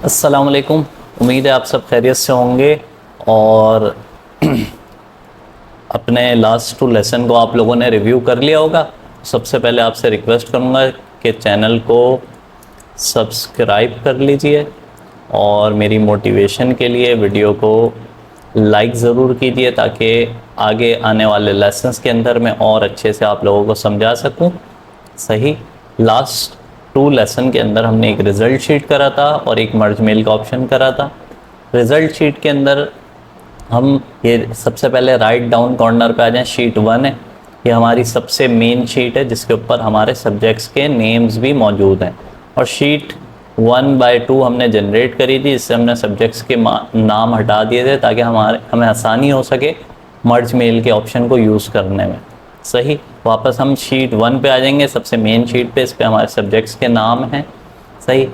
अस्सलाम वालेकुम। उम्मीद है आप सब खैरियत से होंगे और अपने लास्ट 2 लेसन को आप लोगों ने रिव्यू कर लिया होगा। सबसे पहले आपसे रिक्वेस्ट करूंगा कि चैनल को सब्सक्राइब कर लीजिए और मेरी मोटिवेशन के लिए वीडियो को लाइक ज़रूर कीजिए ताकि आगे आने वाले लेसन्स के अंदर मैं और अच्छे से आप लोगों को समझा सकूं। सही, लास्ट 2 लेसन के अंदर हमने एक रिज़ल्ट शीट करा था और एक मर्ज मेल का ऑप्शन करा था। रिज़ल्ट शीट के अंदर हम ये सबसे पहले राइट डाउन कॉर्नर पे आ जाएं, शीट 1 है, ये हमारी सबसे मेन शीट है जिसके ऊपर हमारे सब्जेक्ट्स के नेम्स भी मौजूद हैं। और शीट 1/2 हमने जनरेट करी थी, इससे हमने सब्जेक्ट्स के नाम हटा दिए थे ताकि हमें आसानी हो सके मर्ज मेल के ऑप्शन को यूज़ करने में। सही, वापस हम शीट 1 पे आ जाएंगे, सबसे मेन शीट पे, इस पे हमारे सब्जेक्ट्स के नाम हैं। सही,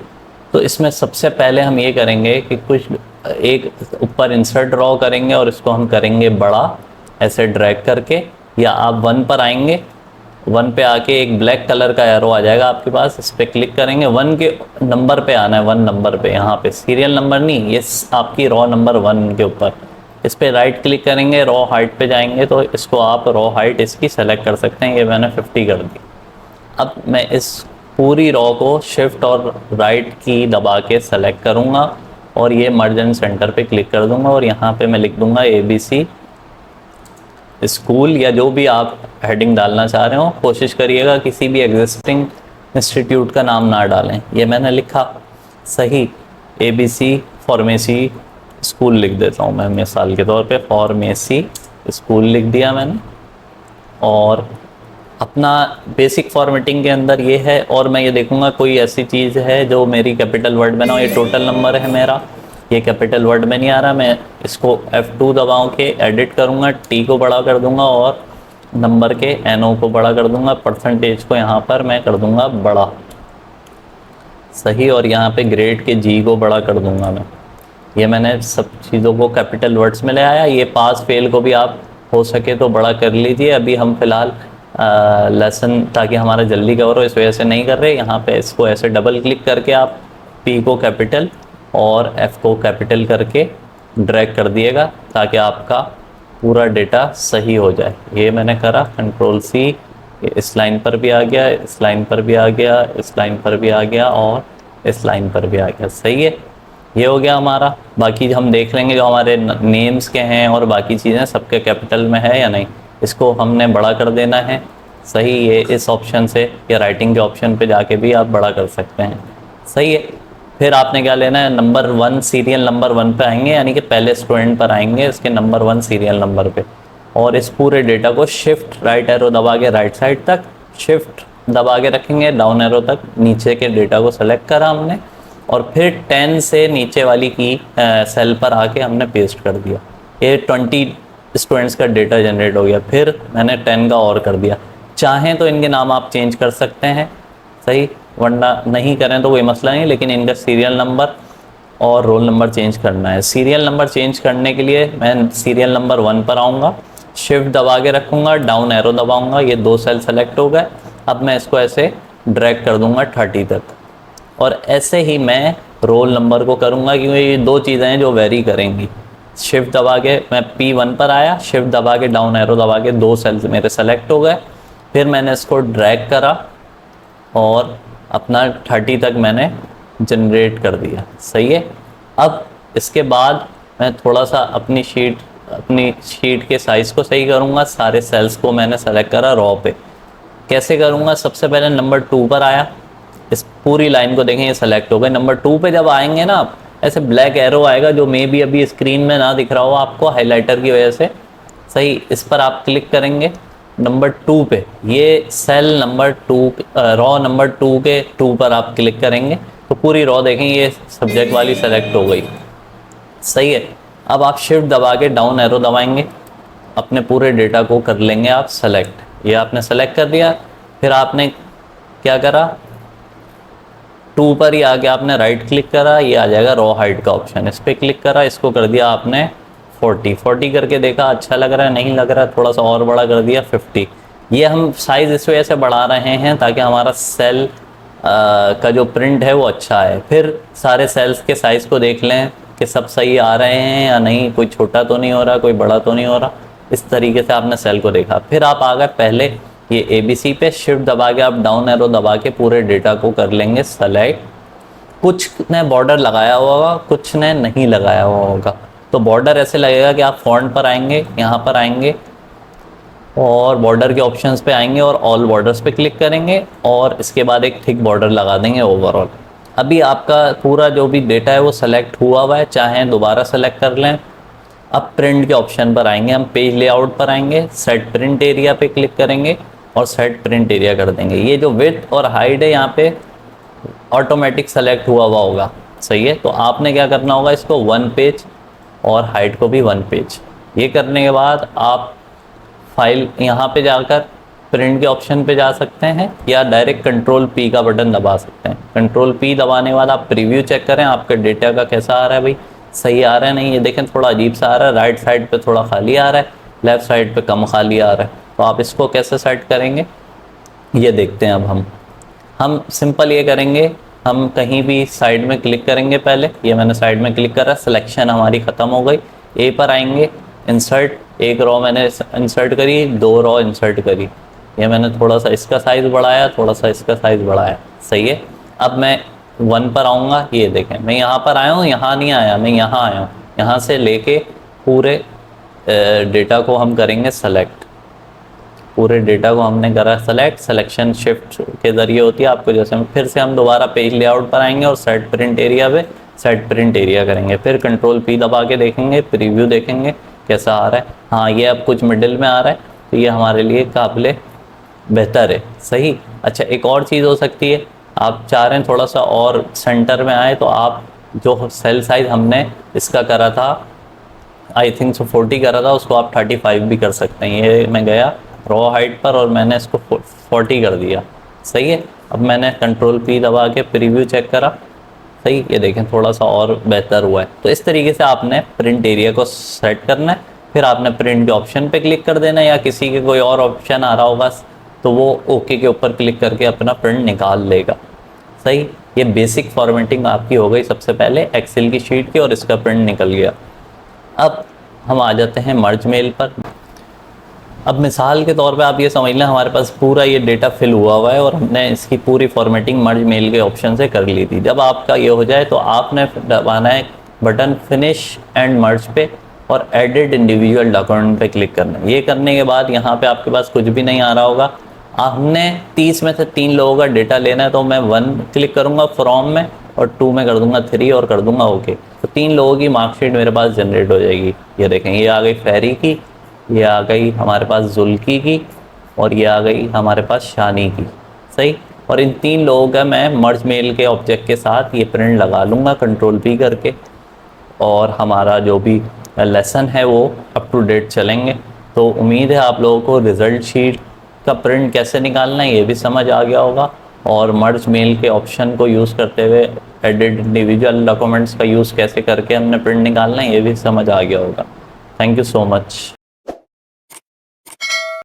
तो इसमें सबसे पहले हम ये करेंगे कि कुछ एक ऊपर इंसर्ट ड्रॉ करेंगे और इसको हम करेंगे बड़ा, ऐसे ड्रैग करके, या आप 1 पर आएंगे, 1 पे आके एक ब्लैक कलर का एरो आ जाएगा आपके पास, इस पर क्लिक करेंगे। 1 के नंबर पे आना है, 1 नंबर पे, यहाँ पे सीरियल नंबर नहीं, ये आपकी रॉ नंबर 1 के ऊपर, इस पर राइट क्लिक करेंगे, रॉ हाइट पे जाएंगे तो इसको आप रॉ हाइट इसकी सेलेक्ट कर सकते हैं। ये मैंने 50 कर दी। अब मैं इस पूरी रॉ को शिफ्ट और राइट की दबा के सेलेक्ट करूँगा और ये मर्ज एंड सेंटर पे क्लिक कर दूंगा और यहाँ पे मैं लिख दूंगा ABC स्कूल, या जो भी आप हेडिंग डालना चाह रहे हो। कोशिश करिएगा किसी भी एग्जिस्टिंग इंस्टीट्यूट का नाम ना डालें। ये मैंने लिखा। सही, ABC फार्मेसी स्कूल लिख देता हूँ मैं मिसाल के तौर पे, फार्मेसी स्कूल लिख दिया मैंने। और अपना बेसिक फॉर्मेटिंग के अंदर ये है, और मैं ये देखूंगा कोई ऐसी चीज़ है जो मेरी कैपिटल वर्ड में ना हो। ये टोटल नंबर है मेरा, ये कैपिटल वर्ड में नहीं आ रहा, मैं इसको F2 दबाऊं के एडिट करूंगा, T को बड़ा कर दूंगा और नंबर के NO को बड़ा कर दूंगा, परसेंटेज को यहाँ पर मैं कर दूंगा बड़ा। सही, और यहाँ पे ग्रेड के G को बड़ा कर दूंगा मैं। ये मैंने सब चीज़ों को कैपिटल वर्ड्स में ले आया। ये पास फेल को भी आप हो सके तो बड़ा कर लीजिए। अभी हम फिलहाल लेसन ताकि हमारा जल्दी कवर हो इस वजह से नहीं कर रहे। यहाँ पे इसको ऐसे डबल क्लिक करके आप P को कैपिटल और F को कैपिटल करके ड्रैग कर दिएगा ताकि आपका पूरा डेटा सही हो जाए। ये मैंने करा, Ctrl+C, इस लाइन पर भी आ गया, इस लाइन पर भी आ गया, इस लाइन पर भी आ गया और इस लाइन पर भी आ गया। सही है, ये हो गया हमारा। बाकी हम देख लेंगे जो हमारे नेम्स के हैं और बाकी चीज़ें सबके कैपिटल में है या नहीं, इसको हमने बड़ा कर देना है। सही, ये इस ऑप्शन से या राइटिंग के ऑप्शन पे जाके भी आप बड़ा कर सकते हैं। सही है, फिर आपने क्या लेना है, नंबर 1, सीरियल नंबर 1 पे आएंगे, यानी कि पहले स्टूडेंट पर आएंगे, इसके नंबर 1 सीरियल नंबर पे, और इस पूरे डेटा को शिफ्ट राइट एरो दबा के राइट साइड तक, शिफ्ट दबा के रखेंगे डाउन एरो तक, नीचे के डेटा को सेलेक्ट करा हमने और फिर 10 से नीचे वाली की सेल पर आके हमने पेस्ट कर दिया। ये 20 स्टूडेंट्स का डेटा जनरेट हो गया। फिर मैंने 10 का और कर दिया। चाहें तो इनके नाम आप चेंज कर सकते हैं, सही, वरना नहीं करें तो कोई मसला नहीं, लेकिन इनका सीरियल नंबर और रोल नंबर चेंज करना है। सीरियल नंबर चेंज करने के लिए मैं सीरियल नंबर 1 पर आऊँगा, शिफ्ट दबा के रखूँगा, डाउन एरो दबाऊँगा, ये 2 सेल सेलेक्ट हो गए। अब मैं इसको ऐसे ड्रैग कर दूँगा 30 तक, और ऐसे ही मैं रोल नंबर को करूँगा क्योंकि ये 2 चीज़ें हैं जो वेरी करेंगी। शिफ्ट दबा के मैं P1 पर आया, शिफ्ट दबा के डाउन एरो दबा के 2 सेल्स मेरे सेलेक्ट हो गए। फिर मैंने इसको ड्रैग करा और अपना 30 तक मैंने जनरेट कर दिया। सही है, अब इसके बाद मैं थोड़ा सा अपनी शीट के साइज़ को सही करूँगा। सारे सेल्स को मैंने सेलेक्ट करा रॉ पे। कैसे करूँगा, सबसे पहले नंबर 2 पर आया, इस पूरी लाइन को देखें, ये सेलेक्ट हो गए। नंबर 2 पे जब आएंगे ना आप, ऐसे ब्लैक एरो आएगा जो मे बी अभी स्क्रीन में ना दिख रहा हो आपको हाइलाइटर की वजह से। सही, इस पर आप क्लिक करेंगे नंबर 2 पे, ये सेल नंबर 2, रॉ नंबर 2 के 2 पर आप क्लिक करेंगे तो पूरी रॉ देखें ये सब्जेक्ट वाली सेलेक्ट हो गई। सही है, अब आप शिफ्ट दबा के डाउन एरो दबाएंगे, अपने पूरे डेटा को कर लेंगे आप सेलेक्ट। ये आपने सेलेक्ट कर दिया। फिर आपने क्या करा, 2 पर ही आके आपने राइट क्लिक करा, ये आ जाएगा रॉ हाइट का ऑप्शन, इस पर क्लिक करा, इसको कर दिया आपने 40 करके देखा अच्छा लग रहा है, नहीं लग रहा है, थोड़ा सा और बड़ा कर दिया 50। ये हम साइज़ इस वजह से बढ़ा रहे हैं ताकि हमारा सेल का जो प्रिंट है वो अच्छा है। फिर सारे सेल्स के साइज़ को देख लें कि सब सही आ रहे हैं या नहीं, कोई छोटा तो नहीं हो रहा, कोई बड़ा तो नहीं हो रहा। इस तरीके से आपने सेल को देखा। फिर आप आ गए पहले ये ABC पे, शिफ्ट दबा के आप डाउन एरो दबा के पूरे डेटा को कर लेंगे सेलेक्ट। कुछ ने बॉर्डर लगाया हुआ होगा, कुछ ने नहीं लगाया हुआ होगा। तो बॉर्डर ऐसे लगेगा कि आप फॉन्ट पर आएंगे, यहाँ पर आएंगे और बॉर्डर के ऑप्शंस पे आएंगे और ऑल बॉर्डर्स पे क्लिक करेंगे और इसके बाद एक थिक बॉर्डर लगा देंगे ओवरऑल। अभी आपका पूरा जो भी डेटा है वो सेलेक्ट हुआ हुआ है, चाहे दोबारा सेलेक्ट कर लें। अब प्रिंट के ऑप्शन पर आएंगे, हम पेज लेआउट पर आएंगे, सेट प्रिंट एरिया पे क्लिक करेंगे और सेट प्रिंट एरिया कर देंगे। ये जो विड्थ और हाइट है यहाँ पे ऑटोमेटिक सेलेक्ट हुआ हुआ होगा, सही है। तो आपने क्या करना होगा, इसको 1 पेज और हाइट को भी 1 पेज। ये करने के बाद आप फाइल यहाँ पे जाकर प्रिंट के ऑप्शन पे जा सकते हैं या डायरेक्ट कंट्रोल P का बटन दबा सकते हैं। कंट्रोल P दबाने के बाद आप प्रीव्यू चेक करें आपके डेटा का कैसा आ रहा है, भाई सही आ रहा है नहीं। ये देखें थोड़ा अजीब सा आ रहा है, राइट साइड पे थोड़ा खाली आ रहा है, लेफ़्ट साइड पे कम खाली आ रहा है। तो आप इसको कैसे सेट करेंगे ये देखते हैं। अब हम सिंपल ये करेंगे, हम कहीं भी साइड में क्लिक करेंगे। पहले ये मैंने साइड में क्लिक करा, सिलेक्शन हमारी ख़त्म हो गई। ए पर आएंगे, इंसर्ट, एक रो मैंने इंसर्ट करी, 2 रो इंसर्ट करी। ये मैंने थोड़ा सा इसका साइज़ बढ़ाया, थोड़ा सा इसका साइज़ बढ़ाया, सही है। अब मैं 1 पर आऊँगा, ये देखें मैं यहाँ पर आया हूँ, यहाँ नहीं आया, मैं यहाँ आया हूँ। यहाँ से लेके पूरे डेटा को हम करेंगे सेलेक्ट। पूरे डेटा को हमने करा सेलेक्ट, सिलेक्शन शिफ्ट के ज़रिए होती है आपको। जैसे फिर से हम दोबारा पेज लेआउट पर आएंगे और सेट प्रिंट एरिया पे सेट प्रिंट एरिया करेंगे। फिर कंट्रोल P दबा के देखेंगे, प्रीव्यू देखेंगे कैसा आ रहा है। हाँ, ये अब कुछ मिडिल में आ रहा है, तो ये हमारे लिए काबिल बेहतर है, सही। अच्छा, एक और चीज़ हो सकती है, आप चाह रहे हैं थोड़ा सा और सेंटर में आए, तो आप जो सेल साइज़ हमने इसका करा था, आई थिंक 40 करा था, उसको आप 35 भी कर सकते हैं। ये मैं गया रॉ हाइट पर और मैंने इसको 40 कर दिया, सही है। अब मैंने कंट्रोल P दबा के प्रीव्यू चेक करा, सही, ये देखें थोड़ा सा और बेहतर हुआ है। तो इस तरीके से आपने प्रिंट एरिया को सेट करना है। फिर आपने प्रिंट के ऑप्शन पे क्लिक कर देना है, या किसी के कोई और ऑप्शन आ रहा होगा तो वो ओके के ऊपर क्लिक करके अपना प्रिंट निकाल लेगा, सही। ये बेसिक फॉर्मेटिंग आपकी हो गई सबसे पहले एक्सेल की शीट की और इसका प्रिंट निकल गया। अब हम आ जाते हैं मर्ज मेल पर। अब मिसाल के तौर पे आप ये समझ लें हमारे पास पूरा ये डेटा फिल हुआ है और हमने इसकी पूरी फॉर्मेटिंग मर्ज मेल के ऑप्शन से कर ली थी। जब आपका ये हो जाए तो आपने दबाना है बटन फिनिश एंड मर्ज पे और एडिट इंडिविजुअल डॉक्यूमेंट पे क्लिक करना है। ये करने के बाद यहाँ पे आपके पास कुछ भी नहीं आ रहा होगा। हमने 30 में से 3 लोगों का डेटा लेना है, तो मैं 1 क्लिक करूँगा फ्रॉम में और 2 में कर दूंगा 3 और कर दूंगा ओके। तो 3 लोगों की मार्कशीट मेरे पास जनरेट हो जाएगी। ये देखें, ये आ गई फेरी की, ये आ गई हमारे पास जुल्की की और ये आ गई हमारे पास शानी की, सही। और इन 3 लोगों का मैं मर्ज मेल के ऑब्जेक्ट के साथ ये प्रिंट लगा लूँगा कंट्रोल P करके, और हमारा जो भी लेसन है वो अप टू डेट चलेंगे। तो उम्मीद है आप लोगों को रिज़ल्ट शीट का प्रिंट कैसे निकालना है ये भी समझ आ गया होगा, और मर्ज मेल के ऑप्शन को यूज़ करते हुए एडिट इंडिविजुअल डॉक्यूमेंट्स का यूज़ कैसे करके हमने प्रिंट निकालना है ये भी समझ आ गया होगा। Thank you so much.